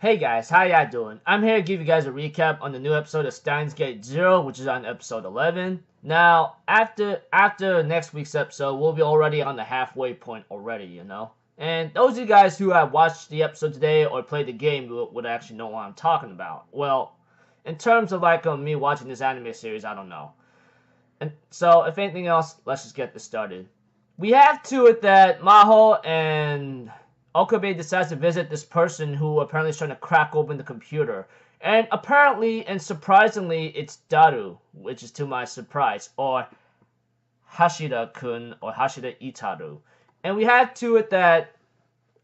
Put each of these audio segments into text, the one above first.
Hey guys, how y'all doing? I'm here to give you guys a recap on the new episode of Steins Gate 0, which is on episode 11. Now, after next week's episode, we'll be already on the halfway point already. And those of you guys who have watched the episode today or played the game would actually know what I'm talking about. Well, in terms of me watching this anime series, I don't know. And so, if anything else, let's just get this started. We have to it that Maho and Okabe decides to visit this person who apparently is trying to crack open the computer. And apparently and surprisingly, it's Daru, which is to my surprise, or Hashida-kun, or Hashida Itaru. And we have to it that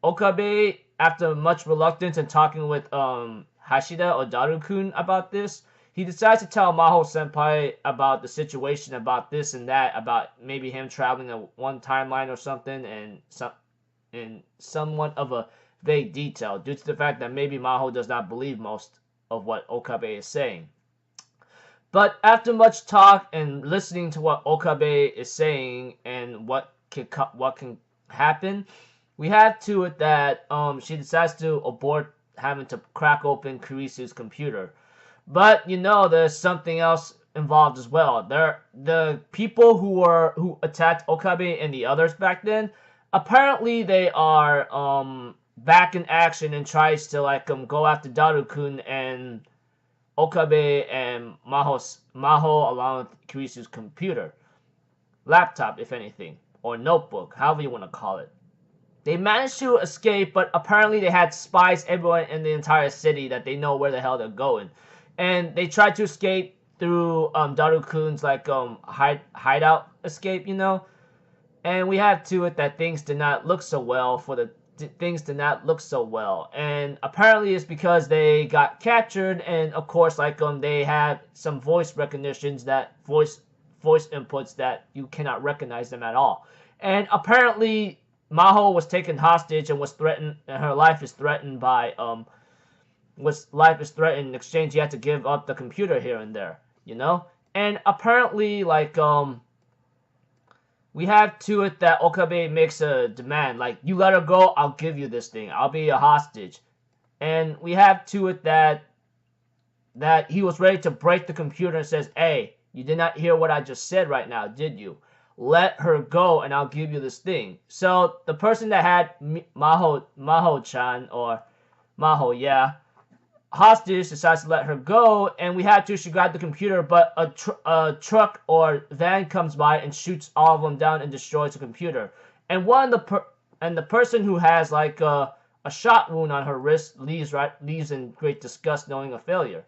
Okabe, after much reluctance and talking with Hashida or Daru-kun about this, he decides to tell Maho Senpai about the situation, about this and that, about maybe him traveling in one timeline or something, and in somewhat of a vague detail, due to the fact that maybe Maho does not believe most of what Okabe is saying. But after much talk and listening to what Okabe is saying and what can happen, we have to it that she decides to abort having to crack open Kurisu's computer. But there's something else involved as well. The people who attacked Okabe and the others back then, apparently they are back in action and tries to go after Daru-kun and Okabe and Maho along with Kurisu's computer, laptop if anything, or notebook, however you want to call it. They managed to escape, but apparently they had spies everywhere in the entire city that they know where the hell they're going. And they tried to escape through Daru-kun's hideout escape, And we have to it that things did not look so well and apparently it's because they got captured, and of course they have some voice recognitions, that voice inputs that you cannot recognize them at all. And apparently Maho was taken hostage and was threatened, and her life is threatened by in exchange you have to give up the computer here and there, And apparently we have to it that Okabe makes a demand, you let her go, I'll give you this thing, I'll be a hostage. And we have to it that he was ready to break the computer and says, hey, you did not hear what I just said right now, did you? Let her go and I'll give you this thing. So the person that had Maho-chan, or Maho, yeah, hostage, decides to let her go, and we had to, she grabbed the computer, but a truck or van comes by and shoots all of them down and destroys the computer. And the person who has a shot wound on her wrist leaves in great disgust, knowing a failure.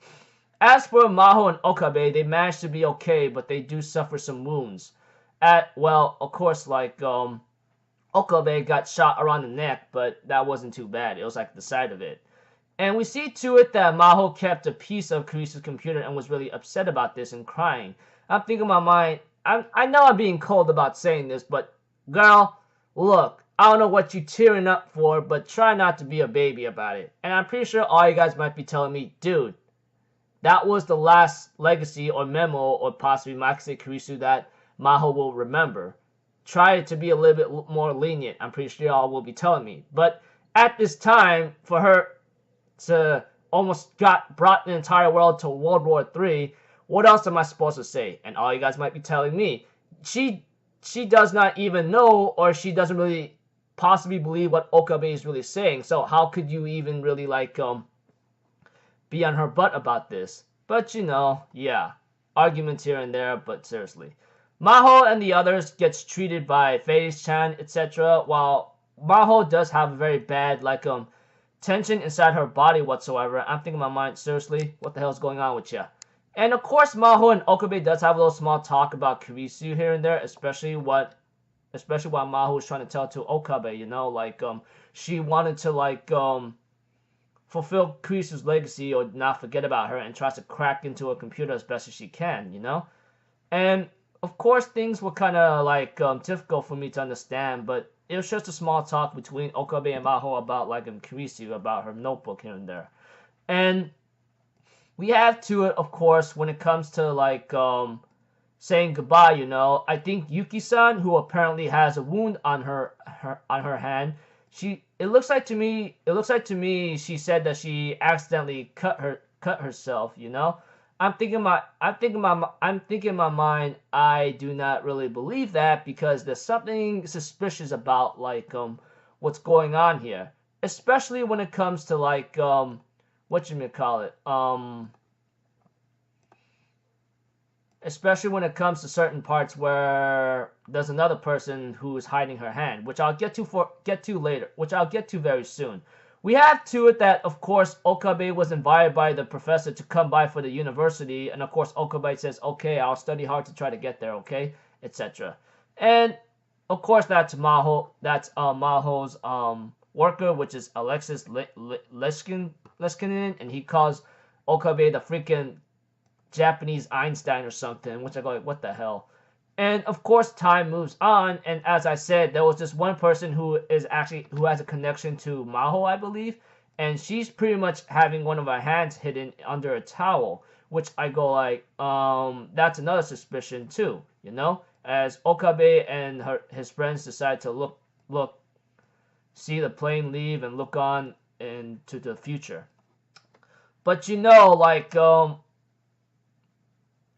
As for Maho and Okabe, they managed to be okay, but they do suffer some wounds. Of course, Okabe got shot around the neck, but that wasn't too bad. It was the side of it. And we see to it that Maho kept a piece of Kurisu's computer and was really upset about this and crying. I'm thinking in my mind, I know I'm being cold about saying this, but girl, look, I don't know what you're tearing up for, but try not to be a baby about it. And I'm pretty sure all you guys might be telling me, dude, that was the last legacy or memo or possibly Makise Kurisu that Maho will remember. Try to be a little bit more lenient. I'm pretty sure y'all will be telling me. But at this time, for her to almost brought the entire world to World War III, what else am I supposed to say? And all you guys might be telling me, she does not even know, or she doesn't really possibly believe what Okabe is really saying. So how could you even really be on her butt about this? But yeah, arguments here and there, but seriously. Maho and the others gets treated by FaZe-chan, etc. While Maho does have a very bad tension inside her body whatsoever. I'm thinking in my mind, seriously, what the hell is going on with ya? And of course, Maho and Okabe does have a little small talk about Kurisu here and there, especially what Maho was trying to tell to Okabe. She wanted to fulfill Kurisu's legacy or not forget about her, and tries to crack into a computer as best as she can. And of course, things were kind of difficult for me to understand, but it was just a small talk between Okabe and Maho about Kurisu, about her notebook here and there. And we have to it, of course, when it comes to saying goodbye, I think Yuki-san, who apparently has a wound on her hand, It looks like to me she said that she accidentally cut herself, you know. I'm thinking in my mind, I do not really believe that, because there's something suspicious about like what's going on here, especially when it comes to like what you may call it, especially when it comes to certain parts where there's another person who's hiding her hand, which I'll get to later, which I'll get to very soon. We have to it that, of course, Okabe was invited by the professor to come by for the university, and of course Okabe says, okay, I'll study hard to try to get there, okay, etc. And of course that's Maho's worker, which is Alexis Leskinen, and he calls Okabe the freaking Japanese Einstein or something, which I go like, what the hell? And of course time moves on, and as I said, there was this one person who has a connection to Maho, I believe, and she's pretty much having one of her hands hidden under a towel, which I go like, that's another suspicion too, you know, as Okabe and his friends decide to see the plane leave and look on into the future. But you know, like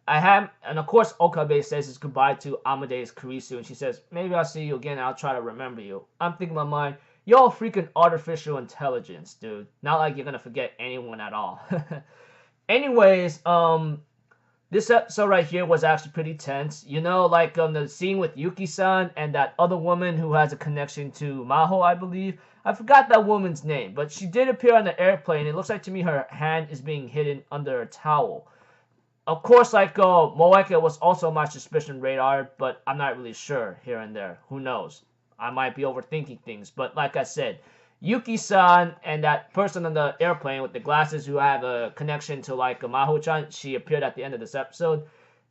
and of course Okabe says his goodbye to Amadeus Kurisu, and she says, maybe I'll see you again, I'll try to remember you. I'm thinking in my mind, you're freaking artificial intelligence, dude. Not like you're gonna forget anyone at all. Anyways, this episode right here was actually pretty tense. You know, like the scene with Yuki-san and that other woman who has a connection to Maho, I believe. I forgot that woman's name, but she did appear on the airplane. It looks like to me her hand is being hidden under a towel. Of course, like Moeka was also my suspicion radar, but I'm not really sure here and there. Who knows? I might be overthinking things, but like I said, Yuki-san and that person on the airplane with the glasses who have a connection to like Maho-chan, she appeared at the end of this episode.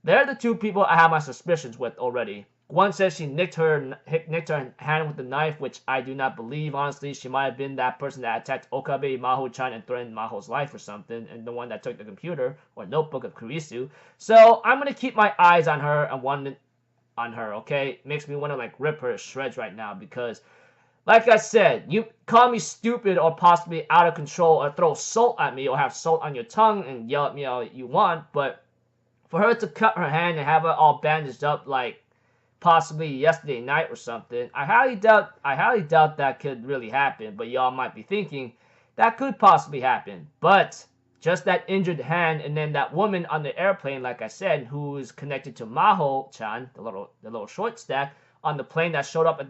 They're the two people I have my suspicions with already. One says she nicked her hand with the knife, which I do not believe, honestly. She might have been that person that attacked Okabe, Maho-chan, and threatened Maho's life or something, and the one that took the computer or notebook of Kurisu. So I'm gonna keep my eyes on her and one on her, okay? It makes me want to like rip her to shreds right now, because like I said, you call me stupid or possibly out of control or throw salt at me or have salt on your tongue and yell at me all you want, but for her to cut her hand and have it all bandaged up like possibly yesterday night or something, I highly doubt that could really happen. But y'all might be thinking that could possibly happen. But just that injured hand, and then that woman on the airplane, like I said, who is connected to Maho-chan, the little short stack on the plane that showed up at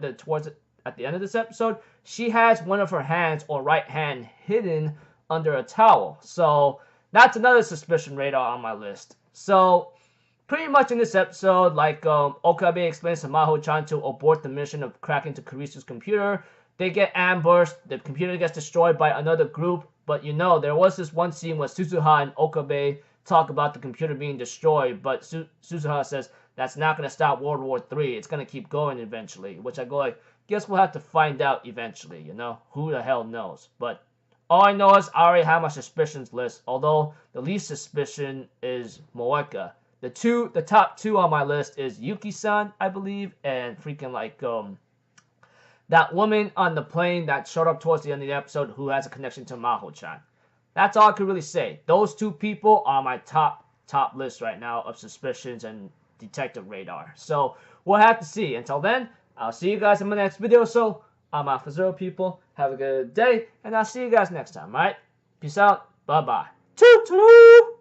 the end of this episode, she has one of her hands or right hand hidden under a towel. So that's another suspicion radar on my list. So pretty much in this episode, like Okabe explains to Maho-chan to abort the mission of cracking into Kurisu's computer. They get ambushed, the computer gets destroyed by another group, but you know, there was this one scene where Suzuha and Okabe talk about the computer being destroyed, but Suzuha says that's not going to stop World War III, it's going to keep going eventually, which I go like, guess we'll have to find out eventually, you know, who the hell knows. But all I know is I already have my suspicions list, although the least suspicion is Moeka. The top two on my list is Yuki-san, I believe, and freaking like that woman on the plane that showed up towards the end of the episode who has a connection to Maho-chan. That's all I can really say. Those two people are my top list right now of suspicions and detective radar. So we'll have to see. Until then, I'll see you guys in my next video. So I'm out for Zero, people. Have a good day, and I'll see you guys next time, alright? Peace out. Bye-bye. Toot-toot!